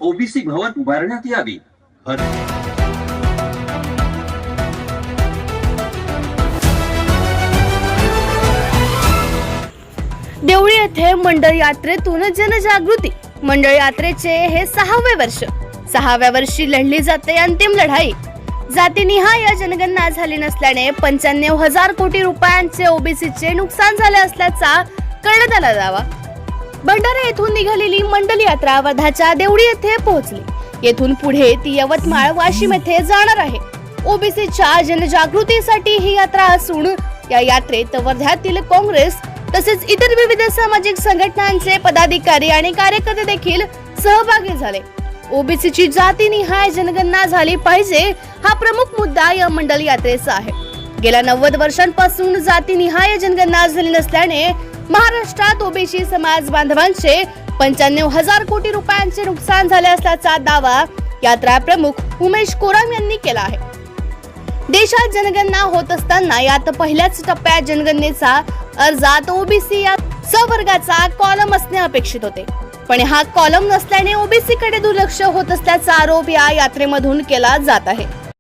OBC भवन उभारण्यात यावी. देवळी येथे मंडळ यात्रेतून जनजागृती. मंडळ यात्रेचे हे 6वे वर्ष. 6व्या वर्षी लढली जाते अंतिम लढाई. जातीनिहाय जनगणना झाली नसल्याने 95,000 कोटी रुपयांचे ओबीसीचे नुकसान झाले असल्याचा करण्यात आला दावा. भंडारा येथून निघालेली मंडल यात्रा वर्धाच्या देवळी येथे पोहोचली. येथून पुढे ती यवतमाळ, वाशिम येथे जाणार आहे. ओबीसीच्या जनजागृतीसाठी ही यात्रा असून या यात्रेत वर्ध्यातील काँग्रेस तसेच इतर विविध सामाजिक संघटनांचे पदाधिकारी आणि कार्यकर्ते देखील सहभागी झाले. ओबीसीची जातीनिहाय जनगणना झाली पाहिजे हा प्रमुख मुद्दा या मंडल यात्रेचा आहे. गेल्या 90 वर्षांपासून जातीनिहाय जनगणना झाली नसल्याने महाराष्ट्रात ओबीसी समाज बांधवांचे 95,000 कोटी रुपयांचे नुकसान झाले असल्याचा दावा यात्रा प्रमुख उमेश कोराम यांनी केला आहे. देशात जनगणना होत असताना यात पहिल्याच टप्प्यात जनगणनेचा अर्जात ओबीसी या सवर्गाचा कॉलम असणे अपेक्षित होते, पण हा कॉलम नसल्याने ओबीसी कडे दुर्लक्ष होत असल्याचा आरोप या यात्रेमधून केला जात आहे.